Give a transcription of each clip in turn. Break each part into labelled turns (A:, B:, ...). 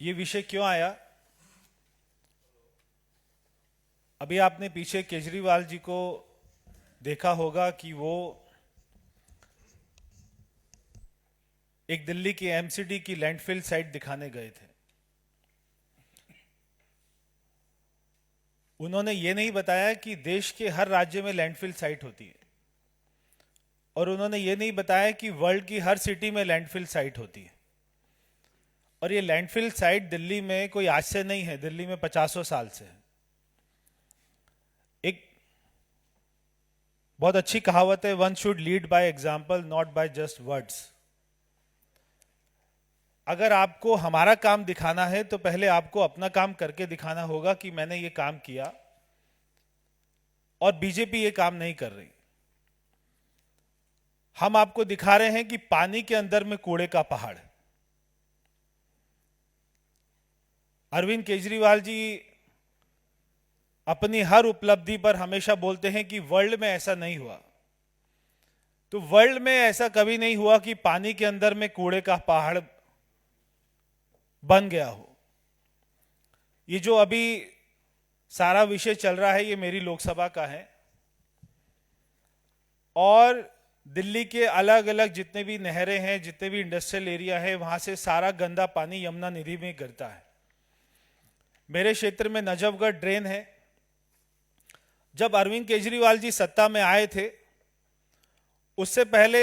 A: ये विषय क्यों आया? अभी आपने पीछे केजरीवाल जी को देखा होगा कि वो एक दिल्ली की एमसीडी की लैंडफिल साइट दिखाने गए थे। उन्होंने ये नहीं बताया कि देश के हर राज्य में लैंडफिल साइट होती है, और उन्होंने ये नहीं बताया कि वर्ल्ड की हर सिटी में लैंडफिल साइट होती है। और ये लैंडफिल साइट दिल्ली में कोई आज से नहीं है, दिल्ली में 50 साल से है। एक बहुत अच्छी कहावत है, one should lead by example not by just words. अगर आपको हमारा काम दिखाना है तो पहले आपको अपना काम करके दिखाना होगा कि मैंने ये काम किया, और बीजेपी ये काम नहीं कर रही। हम आपको दिखा रहे हैं कि पानी के अंदर में कूड़े का पहाड़। अरविंद केजरीवाल जी अपनी हर उपलब्धि पर हमेशा बोलते हैं कि वर्ल्ड में ऐसा नहीं हुआ। तो वर्ल्ड में ऐसा कभी नहीं हुआ कि पानी के अंदर में कूड़े का पहाड़ बन गया हो। ये जो अभी सारा विषय चल रहा है, ये मेरी लोकसभा का है, और दिल्ली के अलग अलग जितने भी नहरें हैं, जितने भी इंडस्ट्रियल एरिया है, वहां से सारा गंदा पानी यमुना नदी में गिरता है। मेरे क्षेत्र में नजफगढ़ ड्रेन है। जब अरविंद केजरीवाल जी सत्ता में आए थे, उससे पहले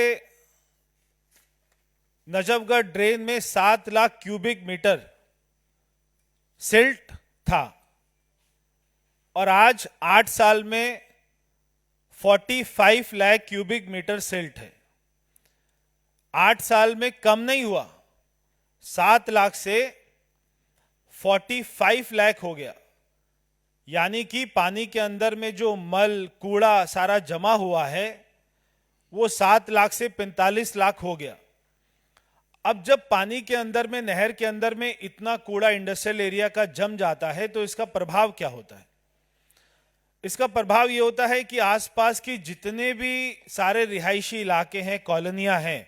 A: नजफगढ़ ड्रेन में 7 लाख क्यूबिक मीटर सिल्ट था, और आज 8 साल में 45 लाख क्यूबिक मीटर सिल्ट है। 8 साल में कम नहीं हुआ, 7 लाख से 45 लाख हो गया। यानी कि पानी के अंदर में जो मल कूड़ा सारा जमा हुआ है, वो 7 लाख से 45 लाख हो गया। अब जब पानी के अंदर में, नहर के अंदर में इतना कूड़ा इंडस्ट्रियल एरिया का जम जाता है, तो इसका प्रभाव क्या होता है? इसका प्रभाव ये होता है कि आसपास की जितने भी सारे रिहायशी इलाके हैं, कॉलोनियां हैं,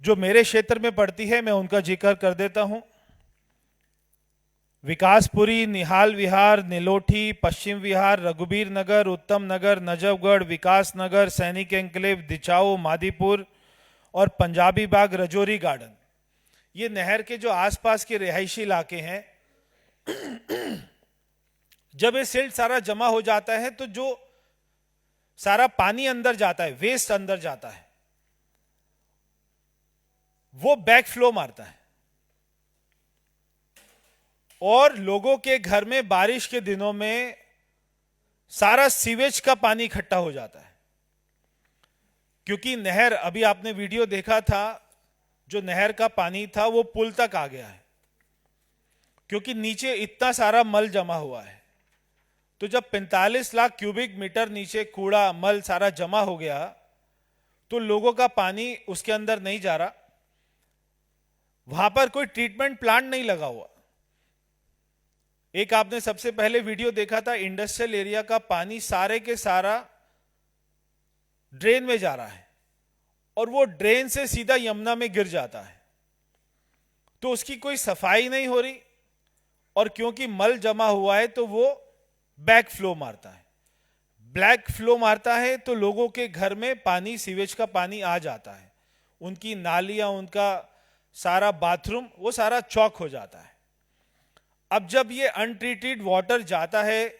A: जो मेरे क्षेत्र में पड़ती है, मैं उनका जिक्र कर देता हूं। विकासपुरी, निहाल विहार, नीलोठी, पश्चिम विहार, रघुबीर नगर, उत्तम नगर, नजफगढ़, विकास नगर, सैनिक एन्क्लेव, दिचाऊ, मादीपुर और पंजाबी बाग, रजौरी गार्डन। ये नहर के जो आसपास के रिहायशी इलाके हैं, जब ये सिल्ट सारा जमा हो जाता है तो जो सारा पानी अंदर जाता है, वेस्ट अंदर जाता है, वो बैक फ्लो मारता है, और लोगों के घर में बारिश के दिनों में सारा सीवेज का पानी इकट्ठा हो जाता है। क्योंकि नहर, अभी आपने वीडियो देखा था, जो नहर का पानी था वो पुल तक आ गया है, क्योंकि नीचे इतना सारा मल जमा हुआ है। तो जब 45 लाख क्यूबिक मीटर नीचे कूड़ा मल सारा जमा हो गया, तो लोगों का पानी उसके अंदर नहीं जा रहा। वहां पर कोई ट्रीटमेंट प्लांट नहीं लगा हुआ। एक आपने सबसे पहले वीडियो देखा था, इंडस्ट्रियल एरिया का पानी सारे के सारा ड्रेन में जा रहा है, और वो ड्रेन से सीधा यमुना में गिर जाता है। तो उसकी कोई सफाई नहीं हो रही, और क्योंकि मल जमा हुआ है तो वो बैक फ्लो मारता है। ब्लैक फ्लो मारता है तो लोगों के घर में पानी, सीवेज का पानी आ जाता है, उनकी नालियां, उनका सारा बाथरूम, वो सारा चौक हो जाता है। अब जब ये अनट्रीटेड वाटर जाता है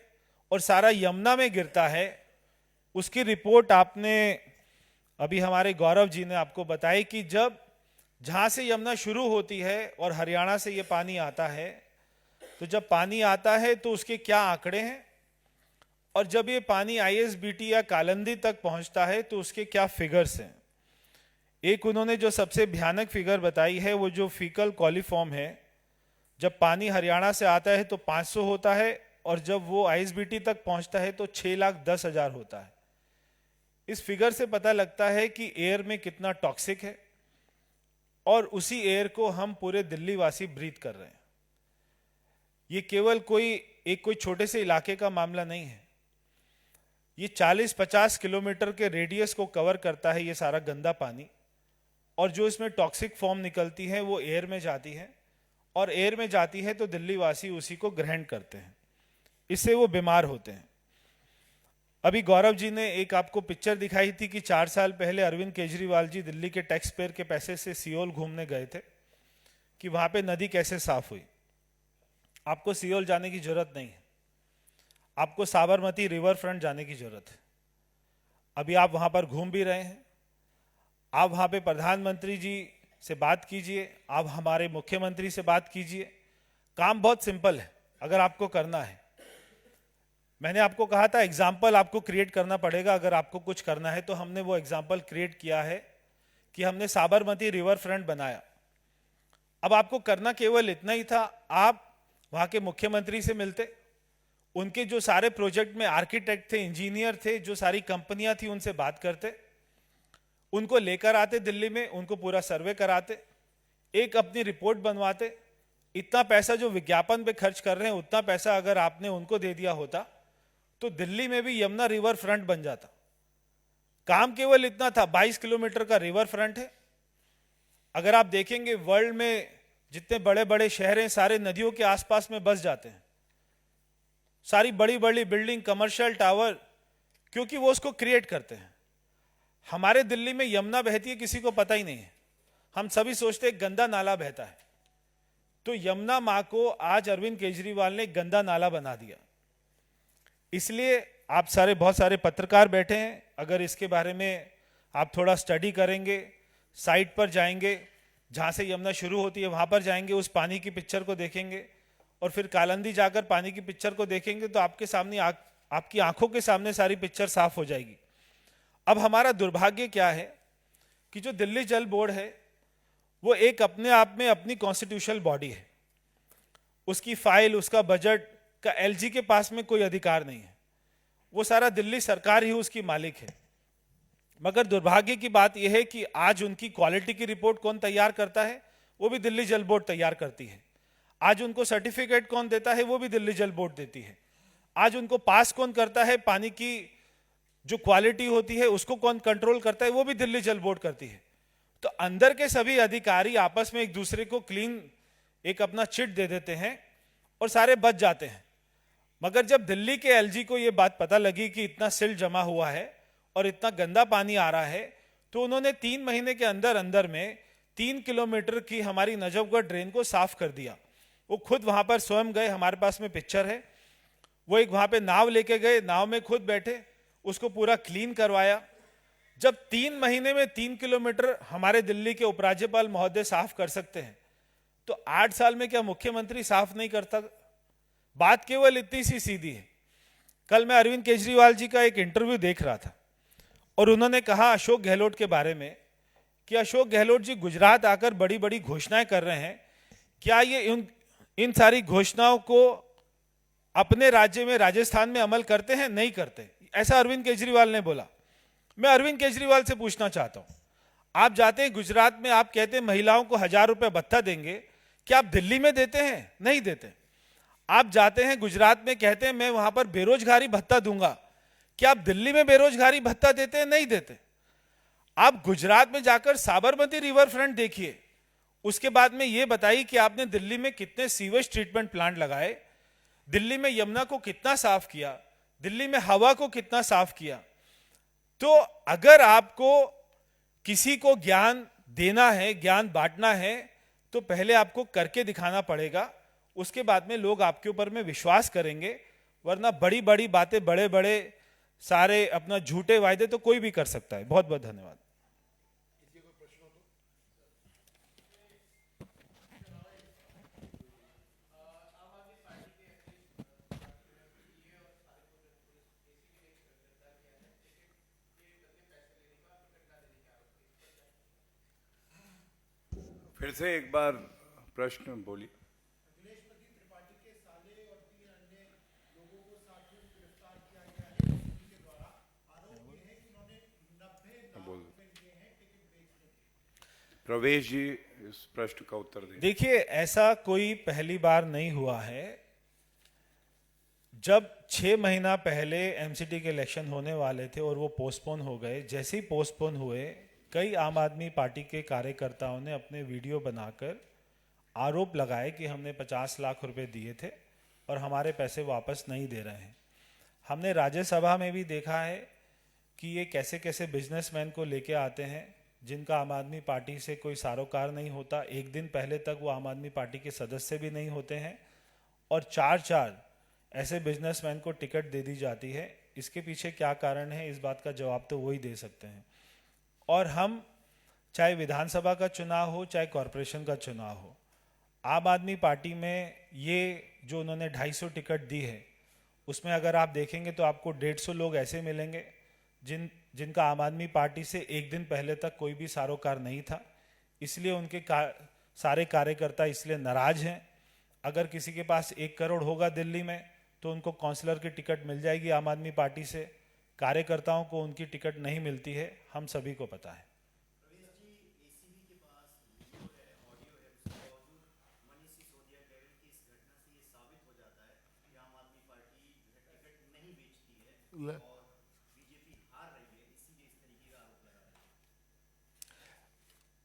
A: और सारा यमुना में गिरता है, उसकी रिपोर्ट आपने अभी हमारे गौरव जी ने आपको बताई कि जब जहां से यमुना शुरू होती है और हरियाणा से ये पानी आता है, तो जब पानी आता है तो उसके क्या आंकड़े हैं, और जब ये पानी आईएसबीटी या कालिंदी तक पहुंचता है तो उसके क्या फिगर्स हैं। एक उन्होंने जो सबसे भयानक फिगर बताई है, वो जो फीकल कॉलीफॉर्म है, जब पानी हरियाणा से आता है तो 500 होता है, और जब वो आईएसबीटी तक पहुंचता है तो 6,10,000 होता है। इस फिगर से पता लगता है कि एयर में कितना टॉक्सिक है, और उसी एयर को हम पूरे दिल्ली वासी ब्रीथ कर रहे हैं। ये केवल कोई छोटे से इलाके का मामला नहीं है। ये 40-50 किलोमीटर के रेडियस को कवर करता है ये सारा गंदा पानी, और जो इसमें टॉक्सिक फॉर्म निकलती है वो एयर में जाती है, और एयर में जाती है तो दिल्ली वासी उसी को ग्रहण करते हैं, इससे वो बीमार होते हैं। अभी गौरव जी ने एक आपको पिक्चर दिखाई थी कि 4 साल पहले अरविंद केजरीवाल जी दिल्ली के टैक्स पेयर के पैसे से सियोल घूमने गए थे कि वहां पे नदी कैसे साफ हुई। आपको सियोल जाने की जरूरत नहीं है, आपको साबरमती रिवर फ्रंट जाने की जरूरत है। अभी आप वहां पर घूम भी रहे हैं, आप वहां पे प्रधानमंत्री जी से बात कीजिए, आप हमारे मुख्यमंत्री से बात कीजिए। काम बहुत सिंपल है अगर आपको करना है। मैंने आपको कहा था एग्जाम्पल आपको क्रिएट करना पड़ेगा अगर आपको कुछ करना है, तो हमने वो एग्जाम्पल क्रिएट किया है कि हमने साबरमती रिवर फ्रंट बनाया। अब आपको करना केवल इतना ही था, आप वहां के मुख्यमंत्री से मिलते, उनके जो सारे प्रोजेक्ट में आर्किटेक्ट थे, इंजीनियर थे, जो सारी कंपनियां थी उनसे बात करते, उनको लेकर आते दिल्ली में, उनको पूरा सर्वे कराते, एक अपनी रिपोर्ट बनवाते। इतना पैसा जो विज्ञापन पे खर्च कर रहे हैं उतना पैसा अगर आपने उनको दे दिया होता तो दिल्ली में भी यमुना रिवर फ्रंट बन जाता। काम केवल इतना था, 22 किलोमीटर का रिवर फ्रंट है। अगर आप देखेंगे वर्ल्ड में जितने बड़े बड़े शहर हैं सारे नदियों के आसपास में बस जाते हैं, सारी बड़ी बड़ी बिल्डिंग, कमर्शियल टावर, क्योंकि वो उसको क्रिएट करते हैं। हमारे दिल्ली में यमुना बहती है किसी को पता ही नहीं है, हम सभी सोचते हैं गंदा नाला बहता है। तो यमुना मां को आज अरविंद केजरीवाल ने गंदा नाला बना दिया। इसलिए आप सारे, बहुत सारे पत्रकार बैठे हैं, अगर इसके बारे में आप थोड़ा स्टडी करेंगे, साइट पर जाएंगे, जहां से यमुना शुरू होती है वहां पर जाएंगे, उस पानी की पिक्चर को देखेंगे और फिर कालंदी जाकर पानी की पिक्चर को देखेंगे तो आपके सामने आपकी आंखों के सामने सारी पिक्चर साफ हो जाएगी। अब हमारा दुर्भाग्य क्या है कि जो दिल्ली जल बोर्ड है वो एक अपने आप में अपनी कॉन्स्टिट्यूशनल बॉडी है, उसकी फाइल, उसका बजट का एलजी के पास में कोई अधिकार नहीं है, वो सारा दिल्ली सरकार ही उसकी मालिक है। मगर दुर्भाग्य की बात यह है कि आज उनकी क्वालिटी की रिपोर्ट कौन तैयार करता है, वो भी दिल्ली जल बोर्ड तैयार करती है। आज उनको सर्टिफिकेट कौन देता है, वो भी दिल्ली जल बोर्ड देती है। आज उनको पास कौन करता है, पानी की जो क्वालिटी होती है उसको कौन कंट्रोल करता है, वो भी दिल्ली जल बोर्ड करती है। तो अंदर के सभी अधिकारी आपस में एक दूसरे को क्लीन एक अपना चिट दे देते हैं और सारे बच जाते हैं। मगर जब दिल्ली के एलजी को यह बात पता लगी कि इतना सिल्ट जमा हुआ है और इतना गंदा पानी आ रहा है, तो उन्होंने 3 महीने के अंदर अंदर में 3 किलोमीटर की हमारी नजफगढ़ ड्रेन को साफ कर दिया। वो खुद वहां पर स्वयं गए, हमारे पास में पिक्चर है, वो एक वहां पे नाव लेके गए, नाव में खुद बैठे, उसको पूरा क्लीन करवाया। जब 3 महीने में 3 किलोमीटर हमारे दिल्ली के उपराज्यपाल महोदय साफ कर सकते हैं, तो 8 साल में क्या मुख्यमंत्री साफ नहीं करता? बात केवल इतनी सी सीधी है। कल मैं अरविंद केजरीवाल जी का एक इंटरव्यू देख रहा था और उन्होंने कहा अशोक गहलोत के बारे में कि अशोक गहलोत जी गुजरात आकर बड़ी बड़ी घोषणाएं कर रहे हैं, क्या ये इन सारी घोषणाओं को अपने राज्य में, राजस्थान में अमल करते हैं? नहीं करते। ऐसा अरविंद केजरीवाल ने बोला। मैं अरविंद केजरीवाल से पूछना चाहता हूं, आप जाते हैं गुजरात में, आप कहते हैं महिलाओं को 1000 रुपए भत्ता देंगे, क्या आप दिल्ली में देते हैं? नहीं देते। आप जाते हैं गुजरात में, कहते हैं मैं वहां पर बेरोजगारी भत्ता दूंगा, क्या आप दिल्ली में बेरोजगारी भत्ता देते हैं? नहीं देते। आप गुजरात में जाकर साबरमती रिवर फ्रंट देखिए, उसके बाद में यह बताइए कि आपने दिल्ली में कितने सीवेज ट्रीटमेंट प्लांट लगाए, दिल्ली में यमुना को कितना साफ किया, दिल्ली में हवा को कितना साफ किया। तो अगर आपको किसी को ज्ञान देना है, ज्ञान बांटना है, तो पहले आपको करके दिखाना पड़ेगा, उसके बाद में लोग आपके ऊपर में विश्वास करेंगे। वरना बड़ी बड़ी बातें, बड़े बड़े सारे अपना झूठे वायदे तो कोई भी कर सकता है। बहुत बहुत धन्यवाद।
B: फिर से एक बार प्रश्न बोलिए। प्रवेश जी इस प्रश्न का उत्तर दें।
A: देखिए, ऐसा कोई पहली बार नहीं हुआ है। जब 6 महीना पहले एमसीडी के इलेक्शन होने वाले थे और वो पोस्टपोन हो गए, जैसे ही पोस्टपोन हुए, कई आम आदमी पार्टी के कार्यकर्ताओं ने अपने वीडियो बनाकर आरोप लगाए कि हमने 50 लाख रुपए दिए थे और हमारे पैसे वापस नहीं दे रहे हैं। हमने राज्यसभा में भी देखा है कि ये कैसे कैसे बिजनेसमैन को लेके आते हैं जिनका आम आदमी पार्टी से कोई सारोकार नहीं होता, एक दिन पहले तक वो आम आदमी पार्टी के सदस्य भी नहीं होते हैं, और चार ऐसे बिजनेसमैन को टिकट दे दी जाती है। इसके पीछे क्या कारण है, इस बात का जवाब तो वही दे सकते हैं। और हम चाहे विधानसभा का चुनाव हो चाहे कॉरपोरेशन का चुनाव हो, आम आदमी पार्टी में ये जो उन्होंने 250 टिकट दी है उसमें अगर आप देखेंगे तो आपको 150 लोग ऐसे मिलेंगे जिनका आम आदमी पार्टी से एक दिन पहले तक कोई भी सारोकार नहीं था, इसलिए उनके सारे कार्यकर्ता इसलिए नाराज हैं। अगर किसी के पास 1 करोड़ होगा दिल्ली में तो उनको काउंसलर की टिकट मिल जाएगी आम आदमी पार्टी से, कार्यकर्ताओं को उनकी टिकट नहीं मिलती है, हम सभी को पता है।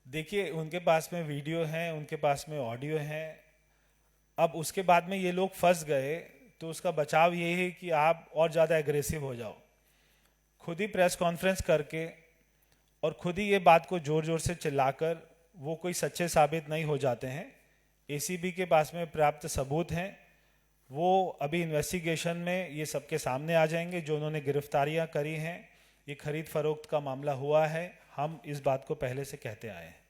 A: देखिए, उनके पास में वीडियो है, उनके पास में ऑडियो है। अब उसके बाद में ये लोग फंस गए तो उसका बचाव ये है कि आप और ज़्यादा एग्रेसिव हो जाओ, खुद ही प्रेस कॉन्फ्रेंस करके और खुद ही ये बात को जोर जोर से चिल्लाकर वो कोई सच्चे साबित नहीं हो जाते हैं। एसीबी के पास में पर्याप्त सबूत हैं, वो अभी इन्वेस्टिगेशन में ये सबके सामने आ जाएंगे। जो उन्होंने गिरफ्तारियां करी हैं, ये खरीद फरोख्त का मामला हुआ है, हम इस बात को पहले से कहते आए हैं।